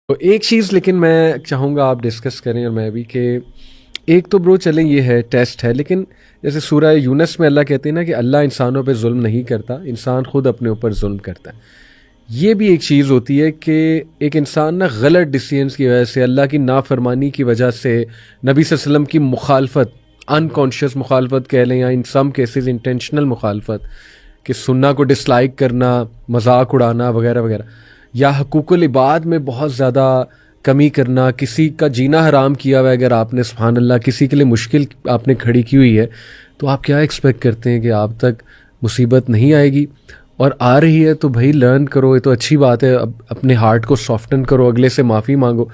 تو ایک چیز لیکن میں چاہوں گا آپ ڈسکس کریں اور میں بھی کہ ایک تو برو چلیں یہ ہے ٹیسٹ ہے، لیکن جیسے سورہ یونس میں اللہ کہتے ہیں نا کہ اللہ انسانوں پہ ظلم نہیں کرتا، انسان خود اپنے اوپر ظلم کرتا ہے. یہ بھی ایک چیز ہوتی ہے کہ ایک انسان نا غلط ڈیسیژنس کی وجہ سے، اللہ کی نافرمانی کی وجہ سے، نبی صلی اللہ علیہ وسلم کی مخالفت، انکانشیس مخالفت کہہ لیں یا ان سم کیسز انٹینشنل مخالفت، کہ سنہ کو ڈس لائک کرنا، مذاق اڑانا وغیرہ وغیرہ، یا حقوق العباد میں بہت زیادہ کمی کرنا، کسی کا جینا حرام کیا ہوا ہے اگر آپ نے سبحان اللہ کسی کے لیے مشکل آپ نے کھڑی کی ہوئی ہے، تو آپ کیا ایکسپیکٹ کرتے ہیں کہ آپ تک مصیبت نہیں آئے گی؟ اور آ رہی ہے تو بھائی لرن کرو، یہ تو اچھی بات ہے، اپنے ہارٹ کو سافٹن کرو، اگلے سے معافی مانگو.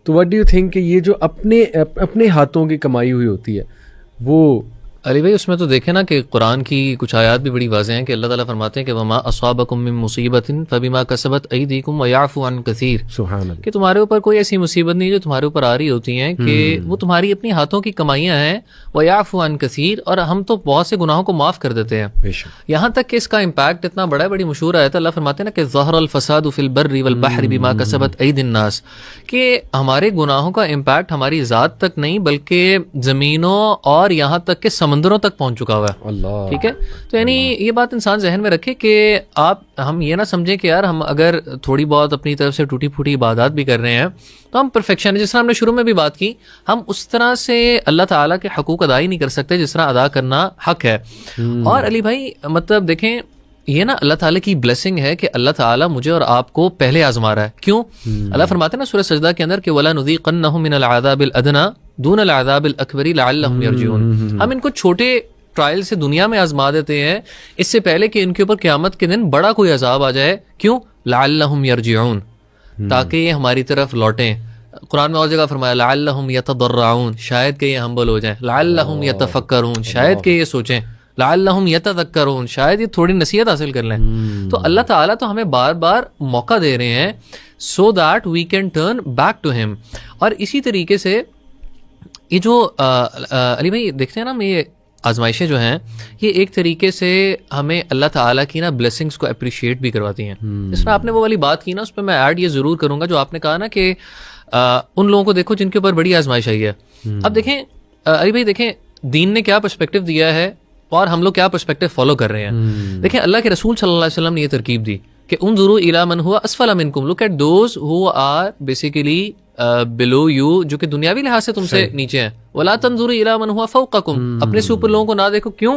تو واٹ ڈو یو تھنک کہ یہ جو اپنے ہاتھوں کی کمائی ہوئی ہوتی ہے وہ علی بھائی اس میں تو دیکھیں نا کہ قرآن کی کچھ آیات بھی بڑی واضح ہیں کہ اللہ تعالیٰ فرماتے ہیں کہ وما اصابکم من مصیبت فبما کسبت ایدیکم ویعفو عن کثیر، سبحان اللہ، کہ تمہارے اوپر کوئی ایسی مصیبت نہیں جو تمہارے اوپر آ رہی ہوتی ہیں کہ وہ تمہاری اپنی ہاتھوں کی کمائیاں ہیں. ویعفو عن کثیر، اور ہم تو بہت سے گناہوں کو معاف کر دیتے ہیں. بے شک یہاں تک کہ اس کا امپیکٹ اتنا بڑا ہے، بڑی مشہور آیت اللہ فرماتے ہیں نا کہ ظہر الفساد فی البر والبحر بما کسبت ایدی الناس، کہ ہمارے گناہوں کا امپیکٹ ہماری ذات تک نہیں بلکہ زمینوں اور یہاں تک کہ سمندروں تک پہنچ چکا ہوا ہے. اللہ، ٹھیک ہے، تو یعنی یہ بات انسان ذہن میں رکھے کہ ہم یہ نہ سمجھیں کہ یار ہم اگر تھوڑی بہت اپنی طرف سے ٹوٹی پھوٹی عبادات بھی کر رہے ہیں تو ہم پرفیکشن، جس طرح ہم نے شروع میں بھی بات کی، ہم اس طرح سے اللہ تعالیٰ کے حقوق ادا ہی نہیں کر سکتے جس طرح ادا کرنا حق ہے. اور علی بھائی مطلب دیکھیں یہ نا اللہ تعالیٰ کی بلیسنگ ہے کہ اللہ تعالیٰ مجھے اور آپ کو پہلے آزما رہا ہے. کیوں؟ اللہ فرماتے ہیں نا سورہ سجدہ کے اندر کہ وَلَنُذِيقَنَّهُم مِّنَ الْعَذَابِ الْأَدْنَىٰ دُونَ الْعَذَابِ الْأَكْبَرِ لَعَلَّهُمْ يَرْجِعُونَ. ہم ان کو چھوٹے ٹرائل سے دنیا میں آزما دیتے ہیں اس سے پہلے کہ ان کے اوپر قیامت کے دن بڑا کوئی عذاب آ جائے. کیوں؟ لعلہم یرجعون، تاکہ یہ ہماری طرف لوٹیں. قرآن میں اور جگہ فرمایا لعلہم یتضرعون، شاید کہ یہ ہمبل ہو جائیں. لعلہم یتفکرون، شاید کہ یہ سوچیں. لعلہم یتذکرون، شاید یہ تھوڑی نصیحت حاصل کر لیں. تو اللہ تعالیٰ تو ہمیں بار بار موقع دے رہے ہیں so that we can turn back to him. اور اسی طریقے سے یہ جو علی بھائی دیکھتے ہیں نا، یہ آزمائشیں جو ہیں یہ ایک طریقے سے ہمیں اللہ تعالیٰ کی نا بلیسنگس کو اپریشیٹ بھی کرواتی ہیں. جس میں آپ نے وہ والی بات کی نا، اس پہ میں ایڈ یہ ضرور کروں گا جو آپ نے کہا نا کہ ان لوگوں کو دیکھو جن کے اوپر بڑی آزمائش آئی ہے. اب دیکھیں علی بھائی، دیکھیں دین نے کیا پرسپیکٹو دیا ہے اور ہم لوگ کیا پرسپیکٹو فالو کر رہے ہیں. دیکھیں اللہ کے رسول صلی اللہ علیہ وسلم نے یہ ترکیب دی کہ انظروا الی من هو اسفل منکم، look at those who are basically below you, جو کہ دنیاوی لحاظ سے تم سے نیچے ہیں. ولا تنظروا الی من هو فوقکم، اپنے سے اوپر لوگوں کو نہ دیکھو. کیوں؟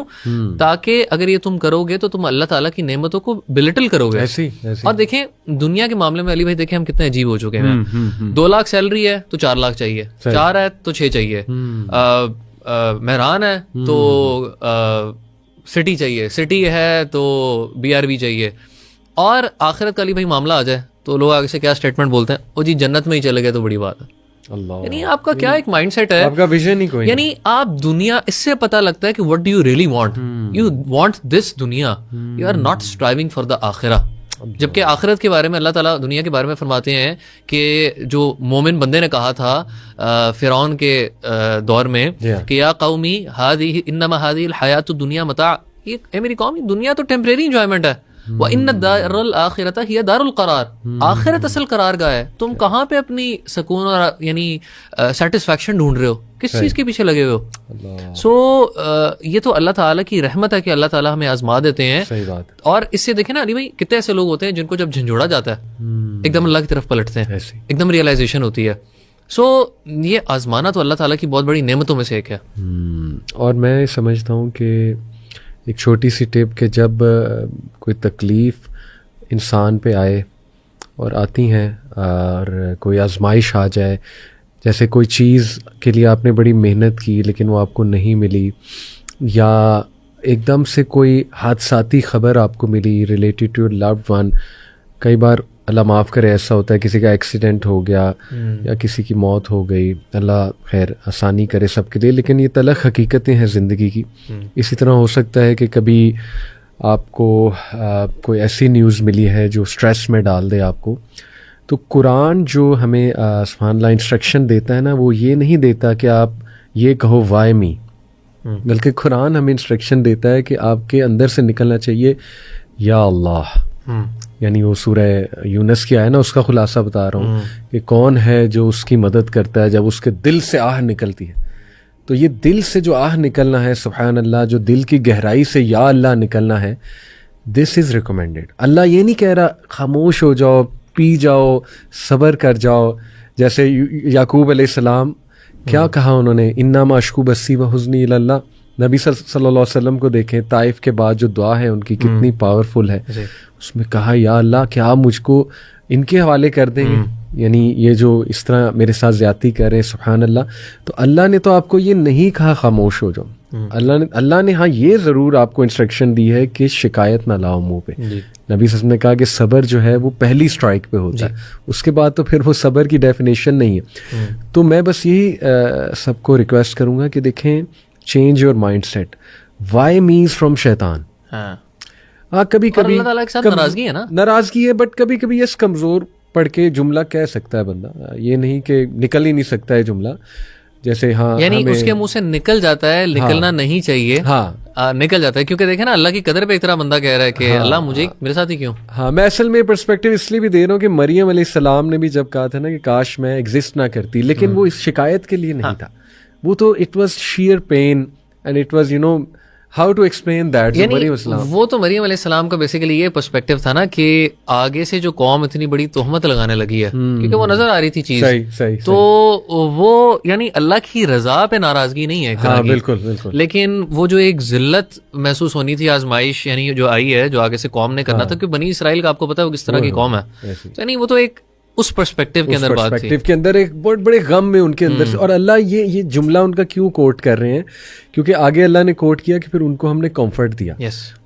تاکہ اگر یہ تم کرو گے تو تم اللہ تعالیٰ کی نعمتوں کو بلٹل کرو گے. اور دیکھیں دنیا کے معاملے میں علی بھائی دیکھیں ہم کتنے عجیب ہو چکے ہیں. 2 لاکھ سیلری ہے تو 4 لاکھ چاہیے، 4 ہے تو 6 چاہیے، مہران ہے تو سٹی چاہیے، سٹی ہے تو BRB چاہیے. اور آخرت کا علی بھائی معاملہ آ جائے تو لوگ آگے سے کیا اسٹیٹمنٹ بولتے ہیں، او جی جنت میں ہی چلے گئے تو بڑی بات ہے. اللہ، یعنی آپ کا کیا ایک مائنڈ سیٹ ہے، آپ کا ویژن ہی کوئی، یعنی آپ دنیا، اس سے پتہ لگتا ہے کہ what do you really want. You want this دنیا، you are not striving for the آخرہ. جبکہ آخرت کے بارے میں اللہ تعالیٰ دنیا کے بارے میں فرماتے ہیں کہ جو مومن بندے نے کہا تھا فرعون کے دور میں کہ یا قومی انما هذه الحیات الدنیا متاع، اے میری قوم دنیا تو ٹیمپریری انجوائمنٹ ہے. وَإِنَّ الدَّارَ الْآخِرَةَ هِيَ دَارُ الْقَرَارِ، آخرت اصل قرار گاہ ہے. تم کہاں پہ اپنی سکون اور یعنی سیٹسفیکشن ڈھونڈ رہے ہو، کس چیز کے پیچھے لگے ہوئے ہو؟ سو یہ تو اللہ تعالیٰ کی رحمت ہے کہ اللہ تعالیٰ ہمیں آزما دیتے ہیں. صحیح بات. اور اس سے دیکھیں نا علی بھائی کتنے ایسے لوگ ہوتے ہیں جن کو جب جھنجھوڑا جاتا ہے ایک دم اللہ کی طرف پلٹتے ہیں، ایک دم ریئلائزیشن ہوتی ہے. سو یہ آزمانا تو اللہ تعالیٰ کی بہت بڑی نعمتوں میں سے ایک ہے. اور میں سمجھتا ہوں کہ ایک چھوٹی سی ٹپ کہ جب کوئی تکلیف انسان پہ آئے اور آتی ہیں اور کوئی آزمائش آ جائے، جیسے کوئی چیز کے لیے آپ نے بڑی محنت کی لیکن وہ آپ کو نہیں ملی، یا ایک دم سے کوئی حادثاتی خبر آپ کو ملی ریلیٹڈ ٹو لوڈ ون. کئی بار اللہ معاف کرے ایسا ہوتا ہے کسی کا ایکسیڈنٹ ہو گیا یا کسی کی موت ہو گئی، اللہ خیر آسانی کرے سب کے لیے، لیکن یہ تلخ حقیقتیں ہیں زندگی کی. اسی طرح ہو سکتا ہے کہ کبھی آپ کو کوئی ایسی نیوز ملی ہے جو سٹریس میں ڈال دے آپ کو. تو قرآن جو ہمیں سبحان اللہ انسٹرکشن دیتا ہے نا، وہ یہ نہیں دیتا کہ آپ یہ کہو وائی می، بلکہ قرآن ہمیں انسٹرکشن دیتا ہے کہ آپ کے اندر سے نکلنا چاہیے یا اللہ، یعنی وہ سورہ یونس کی آیا نا، اس کا خلاصہ بتا رہا ہوں کہ کون ہے جو اس کی مدد کرتا ہے جب اس کے دل سے آہ نکلتی ہے. تو یہ دل سے جو آہ نکلنا ہے، سبحان اللہ، جو دل کی گہرائی سے یا اللہ نکلنا ہے، دس از ریکمینڈیڈ. اللہ یہ نہیں کہہ رہا خاموش ہو جاؤ، پی جاؤ، صبر کر جاؤ. جیسے یعقوب علیہ السلام کیا کہا انہوں نے، انما اشکو بسی و حزنی الی اللہ. نبی صلی اللہ علیہ وسلم کو دیکھیں، طائف کے بعد جو دعا ہے ان کی کتنی پاورفل ہے. اس میں کہا یا اللہ کیا آپ مجھ کو ان کے حوالے کر دیں گے، یعنی یہ جو اس طرح میرے ساتھ زیادتی کر رہے ہیں. سبحان اللہ. تو اللہ نے تو آپ کو یہ نہیں کہا خاموش ہو جاؤ. اللہ نے ہاں یہ ضرور آپ کو انسٹرکشن دی ہے کہ شکایت نہ لاؤ منہ پہ. نبی صلی اللہ علیہ وسلم نے کہا کہ صبر جو ہے وہ پہلی سٹرائک پہ ہوتا ہے، اس کے بعد تو پھر وہ صبر کی ڈیفینیشن نہیں ہے. تو میں بس یہی سب کو ریکویسٹ کروں گا کہ دیکھیں، change your mind set. Why means from شیطان. ہاں کبھی کبھی اللہ تعالیٰ کے ساتھ ناراضگی ہے نا، ناراضگی ہے، بٹ کبھی کبھی یس کمزور پڑھ کے جملہ کہہ سکتا ہے بندہ. یہ نہیں کہ نکل ہی نہیں سکتا ہے جملہ، جیسے ہاں یعنی اس کے منہ سے نکل جاتا ہے، نکلنا نہیں چاہیے، ہاں نکل جاتا ہے. کیونکہ دیکھیں نا، اللہ کی قدر پہ اتنا بندہ کہہ رہا ہے کہ اللہ مجھے میرے ساتھ ہی کیوں. ہاں میں اصل میں پرسپیکٹیو اس لیے بھی دے رہا ہوں کہ مریم علیہ السلام نے بھی جب کہا تھا نا کہ کاش میں ایگزسٹ نہ کرتی، لیکن وہ اس شکایت کے لیے نہیں تھا، وہ تو it was share pen and it was how to explain that. وہ تو مریم علیہ السلام کا بیسیکلی یہ پرسپیکٹو تھا نا کہ آگے سے جو قوم اتنی بڑی تہمت لگانے لگی ہے، کیونکہ وہ نظر آ رہی تھی چیز، تو وہ یعنی اللہ کی رضا پہ ناراضگی نہیں ہے، بالکل، لیکن وہ جو ایک ذلت محسوس ہونی تھی، آزمائش یعنی جو آئی ہے، جو آگے سے قوم نے کرنا تھا، کہ بنی اسرائیل کا آپ کو پتا ہے وہ کس طرح کی قوم ہے، یعنی وہ تو ایک اس پرسپیکٹیو کے اندر بات تھی، کے اندر ایک بہت بڑے غم میں ان کے اندر سے. اور اللہ یہ جملہ ان کا کیوں کوٹ کر رہے ہیں، کیونکہ آگے اللہ نے کوٹ کیا کہ پھر ان کو ہم نے کمفرٹ دیا.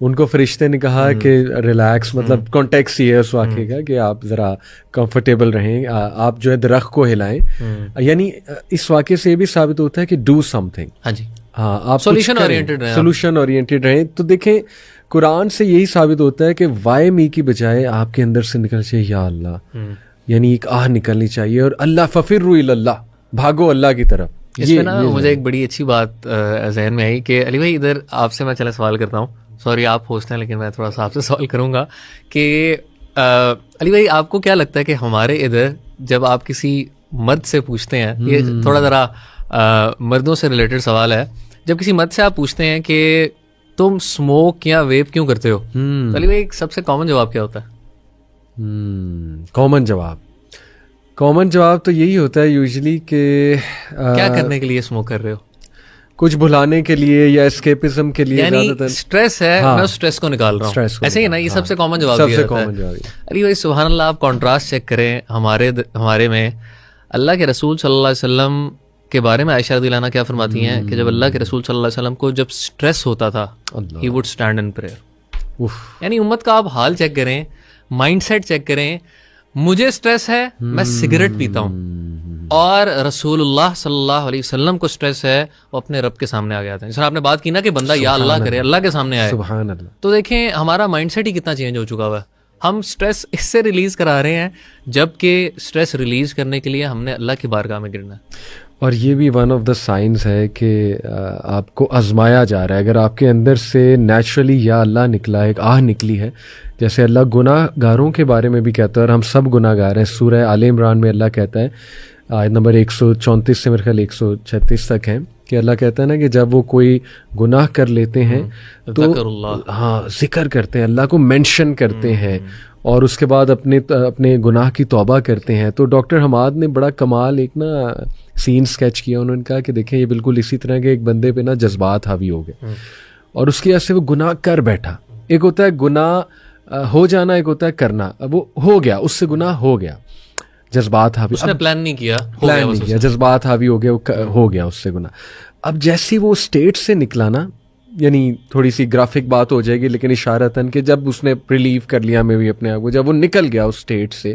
ان کو فرشتے نے کہا کہ ریلیکس، مطلب کانٹیکس یہ ہے اس واقعے کا کہ آپ ذرا کمفرٹیبل رہیں، آپ جو ہے درخت کو ہلائیں. یعنی اس واقعے سے یہ بھی ثابت ہوتا ہے کہ ڈو سم تھنگ. ہاں آپ سولوشن اورینٹیڈ رہیں. تو دیکھیں قرآن سے یہی ثابت ہوتا ہے کہ وائی می کی بجائے آپ کے اندر سے نکل چاہیے یا اللہ، یعنی ایک آہ نکلنی چاہیے، اور اللہ ففروا الی اللہ، بھاگو اللہ کی طرف. اس میں نا مجھے ایک بڑی اچھی بات ذہن میں آئی کہ علی بھائی ادھر آپ سے میں چلے سوال کرتا ہوں، سوری آپ ہوسٹ ہیں لیکن میں تھوڑا سا آپ سے سوال کروں گا کہ علی بھائی آپ کو کیا لگتا ہے کہ ہمارے ادھر جب آپ کسی مرد سے پوچھتے ہیں، یہ تھوڑا ذرا مردوں سے ریلیٹڈ سوال ہے، جب کسی مرد سے آپ پوچھتے ہیں کہ تم اسموک یا ویپ کیوں کرتے ہو، تو علی بھائی سب سے کامن جواب کیا ہوتا ہے؟ کامن جواب تو یہی ہوتا ہے یوزلی کہ کیا کرنے کے لیے اسموک کر رہے ہو، کچھ بھلانے کے لیے یا اسکیپزم کے لیے، یعنی اسٹریس ہے، میں اسٹریس کو نکال رہا ہوں، ایسے ہی نا، یہ سب سے کامن جواب ہے. علی بھائی سبحان اللہ، آپ کانٹراسٹ چیک کریں ہمارے میں اللہ کے رسول صلی اللہ علیہ وسلم کے بارے میں عائشہ رضی اللہ عنہا کیا فرماتی ہیں کہ جب اللہ کے رسول صلی اللہ علیہ وسلم کو جب اسٹریس ہوتا تھا، he would stand in prayer. یعنی امت کا آپ حال چیک کریں، مائنڈ سیٹ چیک کریں. مجھے اسٹریس ہے، میں سگریٹ پیتا ہوں، اور رسول اللہ صلی اللہ علیہ وسلم کو اسٹریس ہے، وہ اپنے رب کے سامنے آ گیا تھا. جس طرح آپ نے بات کی نا کہ بندہ یا اللہ کرے، اللہ کے سامنے آئے، سبحان اللہ. تو دیکھیں ہمارا مائنڈ سیٹ ہی کتنا چینج ہو چکا ہوا ہے. ہم اسٹریس اس سے ریلیز کرا رہے ہیں، جبکہ اسٹریس ریلیز کرنے کے لیے ہم نے اللہ کی بارگاہ میں گرنا ہے. اور یہ بھی ون آف دا سائنس ہے کہ آپ کو آزمایا جا رہا ہے. اگر آپ کے اندر سے نیچرلی یا اللہ نکلا، ایک آہ نکلی ہے، جیسے اللہ گناہ گاروں کے بارے میں بھی کہتا ہے، اور ہم سب گناہ گار ہیں. سورہ آل عمران میں اللہ کہتا ہے، آیت نمبر 134 سے میرے خیال 136 تک ہے، کہ اللہ کہتا ہے نا کہ جب وہ کوئی گناہ کر لیتے ہیں تو ذکر کرتے ہیں، اللہ کو مینشن کرتے ہیں، اور اس کے بعد اپنے گناہ کی توبہ کرتے ہیں. تو ڈاکٹر حماد نے بڑا کمال ایک نا سین اسکیچ کیا. انہوں نے کہا کہ دیکھیں یہ بالکل اسی طرح کے ایک بندے پہ نا جذبات حاوی ہو گئے، اور اس کی وجہ سے وہ گناہ کر بیٹھا. ایک ہوتا ہے گناہ ہو جانا، ایک ہوتا ہے کرنا. اب وہ ہو گیا، اس سے گناہ ہو گیا، جذبات حاوی، اس نے پلان نہیں کیا، جذبات حاوی ہو گیا، ہو گیا اس سے گناہ. اب جیسی وہ اسٹیٹ سے نکلا نا، یعنی تھوڑی سی گرافک بات ہو جائے گی لیکن اشارتاً کہ جب اس نے ریلیو کر لیا میں بھی اپنے آپ کو، جب وہ نکل گیا اس اسٹیٹ سے،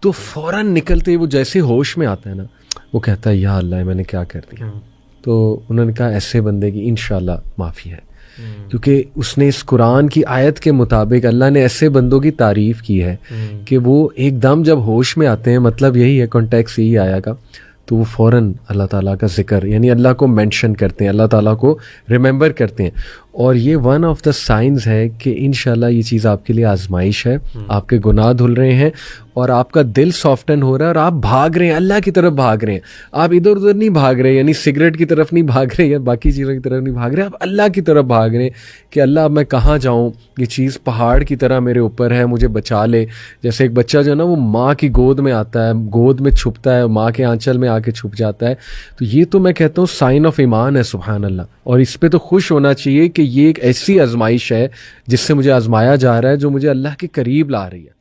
تو فوراً نکلتے وہ جیسے ہوش میں آتا ہے نا، وہ کہتا ہے یا اللہ میں نے کیا کر دیا. تو انہوں نے کہا ایسے بندے کی انشاءاللہ معافی ہے، کیونکہ اس نے اس قرآن کی آیت کے مطابق اللہ نے ایسے بندوں کی تعریف کی ہے کہ وہ ایک دم جب ہوش میں آتے ہیں، مطلب یہی ہے، کانٹیکس یہی آیا گا، تو وہ فوراً اللہ تعالیٰ کا ذکر، یعنی اللہ کو مینشن کرتے ہیں، اللہ تعالیٰ کو ریممبر کرتے ہیں. اور یہ ون آف دا سائنز ہے کہ انشاءاللہ یہ چیز آپ کے لیے آزمائش ہے, آپ کے گناہ دھل رہے ہیں اور آپ کا دل سافٹن ہو رہا ہے اور آپ بھاگ رہے ہیں, اللہ کی طرف بھاگ رہے ہیں. آپ ادھر ادھر نہیں بھاگ رہے, یعنی سگریٹ کی طرف نہیں بھاگ رہے یا باقی چیزوں کی طرف نہیں بھاگ رہے, آپ اللہ کی طرف بھاگ رہے ہیں کہ اللہ اب میں کہاں جاؤں, یہ چیز پہاڑ کی طرح میرے اوپر ہے, مجھے بچا لے. جیسے ایک بچہ جو ہے نا وہ ماں کی گود میں آتا ہے, گود میں چھپتا ہے, ماں کے آنچل میں آ کے چھپ جاتا ہے. تو یہ تو میں کہتا ہوں سائن آف ایمان ہے, سبحان اللہ. اور اس پہ تو خوش ہونا چاہیے کہ یہ ایک ایسی آزمائش ہے جس سے مجھے آزمایا جا رہا ہے جو مجھے اللہ کے قریب لا رہی ہے.